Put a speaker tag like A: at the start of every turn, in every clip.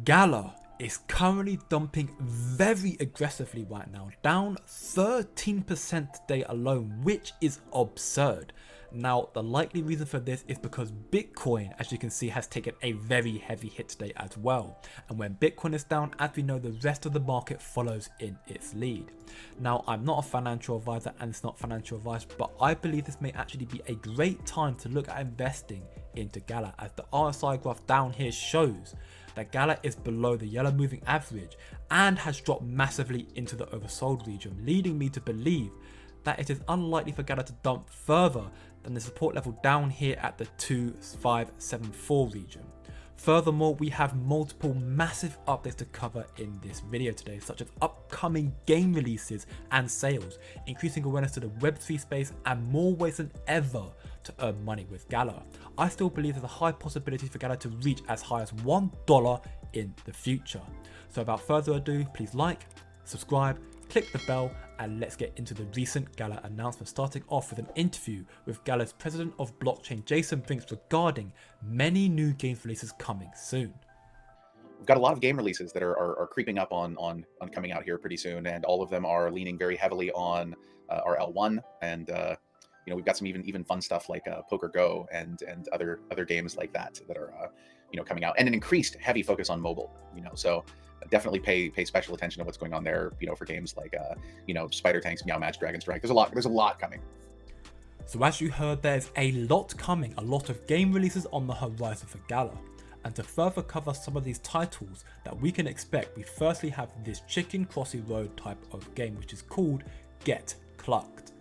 A: Gala is currently dumping very aggressively right now, down 13% today alone, which is absurd. Now, the likely reason for this is because Bitcoin, as you can see, has taken a very heavy hit today as well. And when Bitcoin is down, as we know, the rest of the market follows in its lead. Now, I'm not a financial advisor and it's not financial advice, but I believe this may actually be a great time to look at investing into Gala, as the RSI graph down here shows that Gala is below the yellow moving average and has dropped massively into the oversold region, leading me to believe that it is unlikely for Gala to dump further than the support level down here at the 2574 region. Furthermore, we have multiple massive updates to cover in this video today, such as upcoming game releases and sales, increasing awareness to the Web3 space, and more ways than ever to earn money with Gala. I still believe there's a high possibility for Gala to reach as high as $1 in the future. So without further ado, please like, subscribe, click the bell, and let's get into the recent Gala announcement, starting off with an interview with Gala's president of blockchain, Jason Brinks, regarding many new games releases coming soon.
B: We've got a lot of game releases that are creeping up on coming out here pretty soon, and all of them are leaning very heavily on our L1, and we've got some even fun stuff like Poker Go and other games like that are coming out, and an increased heavy focus on mobile. So definitely pay special attention to what's going on there. For games like Spider Tanks, Meow Match, Dragon Strike. There's a lot coming.
A: So as you heard, there's a lot coming, a lot of game releases on the horizon for Gala. And to further cover some of these titles that we can expect, we firstly have this Chicken Crossy Road type of game, which is called Get Clucked.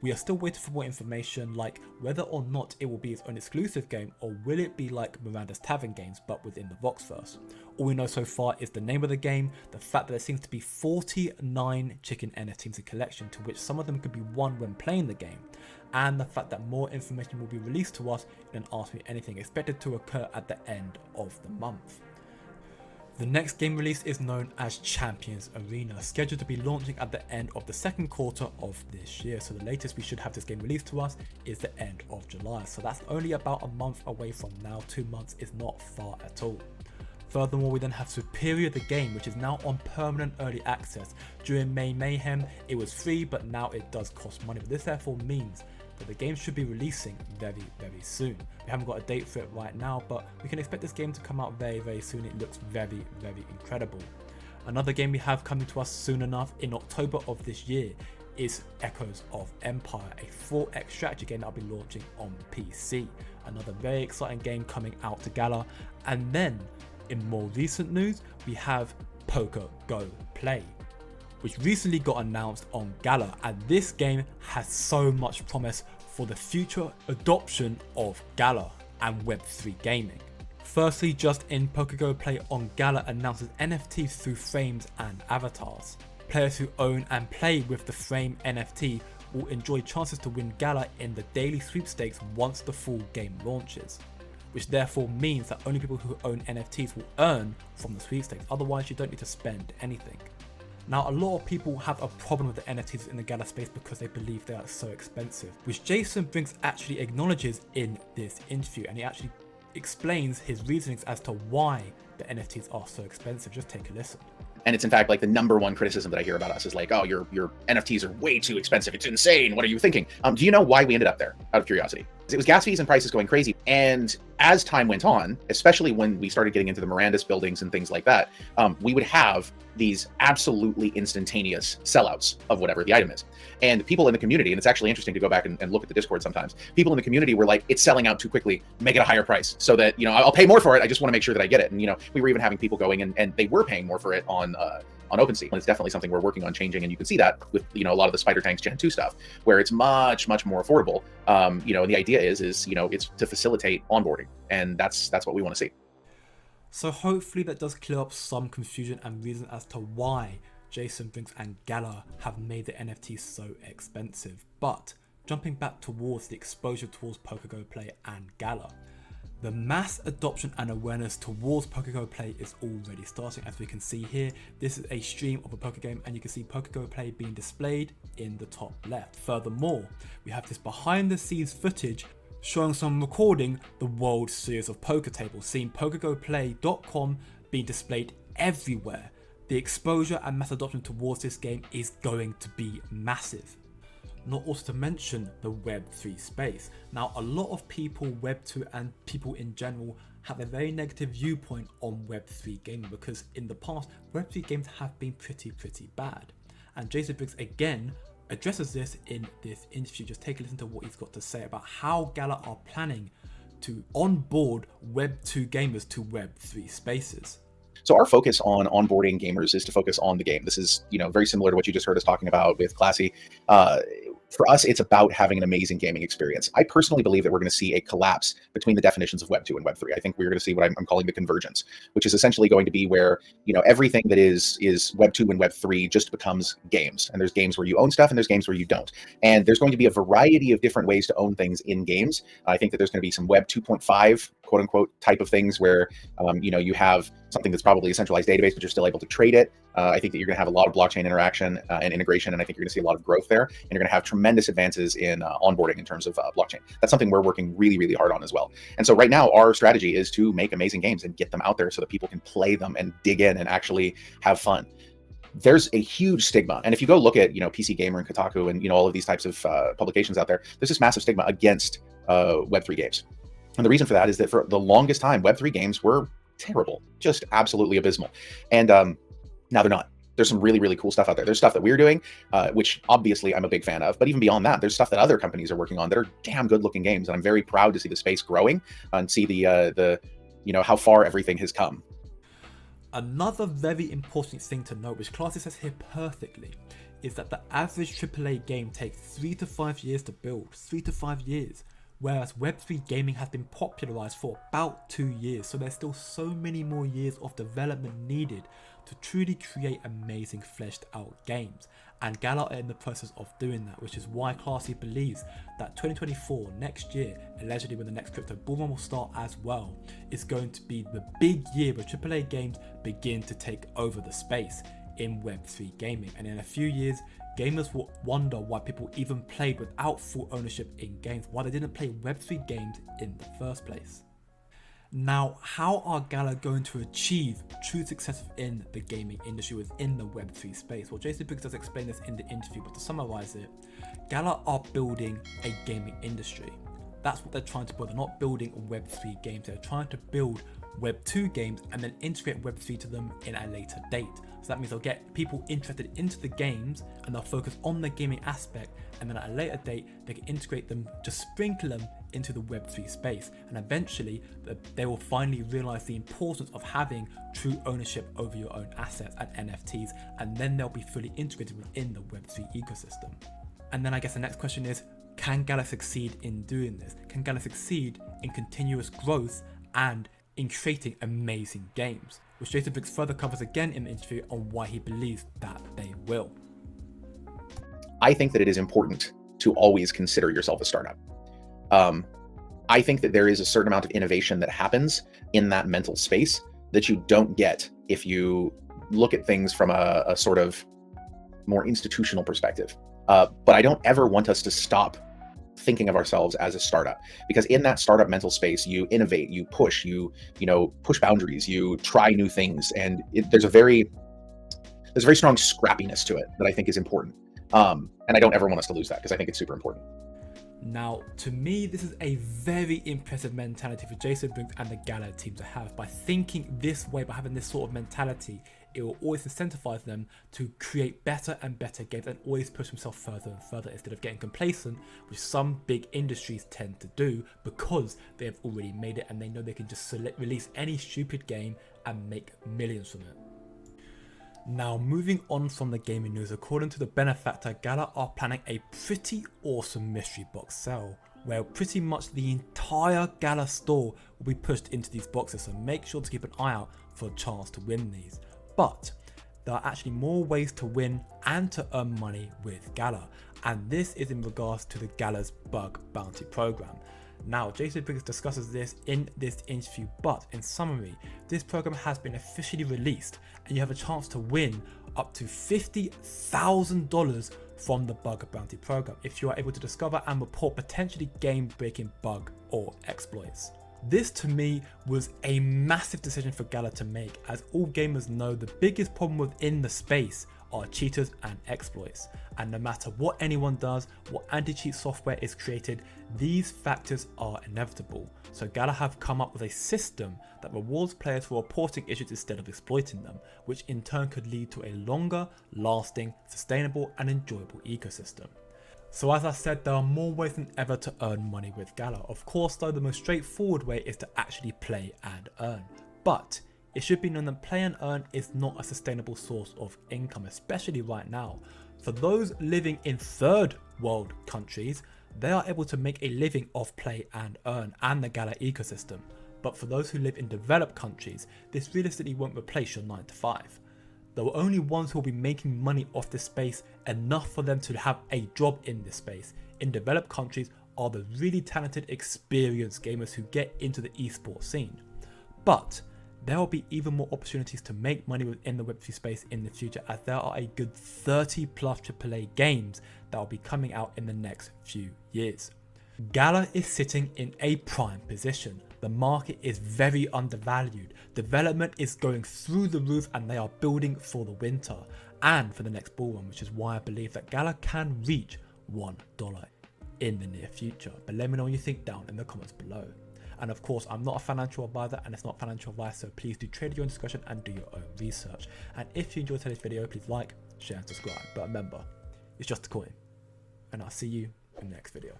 A: We are still waiting for more information, like whether or not it will be its own exclusive game, or will it be like Miranda's Tavern games but within the Voxverse. All we know so far is the name of the game, the fact that there seems to be 49 chicken NFTs in the collection, to which some of them could be won when playing the game, and the fact that more information will be released to us in an Ask Me Anything, expected to occur at the end of the month. The next game release is known as Champions Arena, scheduled to be launching at the end of the second quarter of this year. So the latest we should have this game released to us is the end of July. So that's only about a month away from now. 2 months is not far at all. Furthermore, we then have Superior the Game, which is now on permanent early access. During May Mayhem, it was free, but now it does cost money. But this therefore means that the game should be releasing very soon. We haven't got a date for it right now, but we can expect this game to come out very soon. It looks very incredible. Another game we have coming to us soon enough in October of this year is Echoes of Empire, a 4X strategy game that will be launching on PC. Another very exciting game coming out to Gala. And then in more recent news, we have Poker Go Play, which recently got announced on Gala, and this game has so much promise for the future adoption of Gala and Web3 gaming. Firstly, just in, Poker Go Play on Gala announces NFTs through frames and avatars. Players who own and play with the frame NFT will enjoy chances to win Gala in the daily sweepstakes once the full game launches, which therefore means that only people who own NFTs will earn from the sweepstakes, otherwise you don't need to spend anything. Now, a lot of people have a problem with the NFTs in the Gala space because they believe they are so expensive, which Jason Brinks actually acknowledges in this interview, and he actually explains his reasonings as to why the NFTs are so expensive. Just take a listen.
B: And it's in fact like the number one criticism that I hear about us is like, oh, your NFTs are way too expensive. It's insane. What are you thinking? Do you know why we ended up there, out of curiosity? It was gas fees and prices going crazy. And as time went on, especially when we started getting into the Mirandus buildings and things like that, we would have these absolutely instantaneous sellouts of whatever the item is. And people in the community, and it's actually interesting to go back and look at the Discord sometimes, people in the community were like, it's selling out too quickly, make it a higher price so that, I'll pay more for it. I just want to make sure that I get it. And, we were even having people going and they were paying more for it on OpenSea. And it's definitely something we're working on changing. And you can see that with, a lot of the Spider Tanks Gen 2 stuff, where it's much more affordable. And the idea is it's to facilitate onboarding. And that's what we want to see.
A: So hopefully that does clear up some confusion and reason as to why Jason Brinks and Gala have made the NFTs so expensive. But jumping back towards the exposure towards Poker Go Play and Gala, the mass adoption and awareness towards Poker Go Play is already starting. As we can see here, this is a stream of a poker game, and you can see Poker Go Play being displayed in the top left. Furthermore, we have this behind the scenes footage showing some recording the World Series of Poker tables, seeing PokerGoPlay.com being displayed everywhere, the exposure and mass adoption towards this game is going to be massive. Not also to mention the Web3 space. Now, a lot of people, Web2 and people in general, have a very negative viewpoint on Web3 gaming because in the past, Web3 games have been pretty bad. And Jason Briggs again addresses this in this interview. Just take a listen to what he's got to say about how Gala are planning to onboard Web2 gamers to Web3 spaces.
B: So our focus on onboarding gamers is to focus on the game. This is, very similar to what you just heard us talking about with Classy. For us, it's about having an amazing gaming experience. I personally believe that we're going to see a collapse between the definitions of Web 2 and Web 3. I think we're going to see what I'm calling the convergence, which is essentially going to be where, everything that is Web 2 and Web 3 just becomes games. And there's games where you own stuff and there's games where you don't. And there's going to be a variety of different ways to own things in games. I think that there's going to be some Web 2.5 quote unquote type of things where, you have something that's probably a centralized database, but you're still able to trade it. I think that you're going to have a lot of blockchain interaction and integration, and I think you're going to see a lot of growth there. And you're going to have tremendous advances in onboarding in terms of blockchain. That's something we're working really hard on as well. And so right now, our strategy is to make amazing games and get them out there so that people can play them and dig in and actually have fun. There's a huge stigma. And if you go look at, PC Gamer and Kotaku and, all of these types of publications out there, there's this massive stigma against Web3 games. And the reason for that is that for the longest time, Web3 games were terrible, just absolutely abysmal. And now they're not. There's some really cool stuff out there. There's stuff that we're doing, which obviously I'm a big fan of. But even beyond that, there's stuff that other companies are working on that are damn good looking games. And I'm very proud to see the space growing and see the how far everything has come.
A: Another very important thing to note, which Classy says here perfectly, is that the average AAA game takes 3 to 5 years to build. 3 to 5 years. Whereas Web3 gaming has been popularized for about 2 years, so there's still so many more years of development needed to truly create amazing fleshed out games. And Gala are in the process of doing that, which is why Classy believes that 2024, next year, allegedly when the next crypto bull run will start as well, is going to be the big year where AAA games begin to take over the space in Web3 gaming. And in a few years, gamers will wonder why people even played without full ownership in games, why they didn't play Web3 games in the first place. Now, how are Gala going to achieve true success in the gaming industry within the Web3 space? Well, Jason Briggs does explain this in the interview, but to summarize it, Gala are building a gaming industry. That's what they're trying to build. They're not building Web3 games. They're trying to build Web2 games and then integrate Web3 to them in a later date. So that means they'll get people interested into the games and they'll focus on the gaming aspect, and then at a later date they can integrate them, just sprinkle them into the Web3 space, and eventually they will finally realize the importance of having true ownership over your own assets and NFTs, and then they'll be fully integrated within the Web3 ecosystem. And then I guess the next question is, can Gala succeed in doing this? Can Gala succeed in continuous growth and in creating amazing games? Which Jason Briggs further covers again in the interview on why he believes that they will.
B: I think that it is important to always consider yourself a startup. I think that there is a certain amount of innovation that happens in that mental space that you don't get if you look at things from a sort of more institutional perspective. But I don't ever want us to stop thinking of ourselves as a startup, because in that startup mental space, you innovate, you push, you push boundaries, you try new things, and there's a very strong scrappiness to it that I think is important. And I don't ever want us to lose that, because I think it's super important.
A: Now, to me, this is a very impressive mentality for Jason Briggs and the Gala team to have. By thinking this way, by having this sort of mentality, it will always incentivize them to create better and better games and always push themselves further and further instead of getting complacent, which some big industries tend to do because they have already made it and they know they can just release any stupid game and make millions from it. Now, moving on from the gaming news, according to the Benefactor, Gala are planning a pretty awesome mystery box sale, where pretty much the entire Gala store will be pushed into these boxes, so make sure to keep an eye out for a chance to win these. But there are actually more ways to win and to earn money with Gala, and this is in regards to the Gala's bug bounty program. Now, Jason Briggs discusses this in this interview, but in summary, this program has been officially released and you have a chance to win up to $50,000 from the bug bounty program if you are able to discover and report potentially game-breaking bug or exploits. This to me was a massive decision for Gala to make, as all gamers know the biggest problem within the space are cheaters and exploits, and no matter what anyone does, what anti-cheat software is created, these factors are inevitable. So Gala have come up with a system that rewards players for reporting issues instead of exploiting them, which in turn could lead to a longer, lasting, sustainable and enjoyable ecosystem. So as I said, there are more ways than ever to earn money with Gala. Of course though, the most straightforward way is to actually play and earn. But it should be known that play and earn is not a sustainable source of income, especially right now. For those living in third world countries, they are able to make a living off play and earn and the Gala ecosystem. But for those who live in developed countries, this realistically won't replace your 9 to 5. The only ones who will be making money off this space enough for them to have a job in this space in developed countries are the really talented, experienced gamers who get into the esports scene. But there will be even more opportunities to make money within the Web3 space in the future, as there are a good 30 plus AAA games that will be coming out in the next few years. Gala is sitting in a prime position. The market is very undervalued. Development is going through the roof and they are building for the winter and for the next bull run, which is why I believe that Gala can reach $1 in the near future. But let me know what you think down in the comments below. And of course, I'm not a financial advisor and it's not financial advice, so please do trade your own discussion and do your own research. And if you enjoyed today's video, please like, share and subscribe. But remember, it's just a coin. And I'll see you in the next video.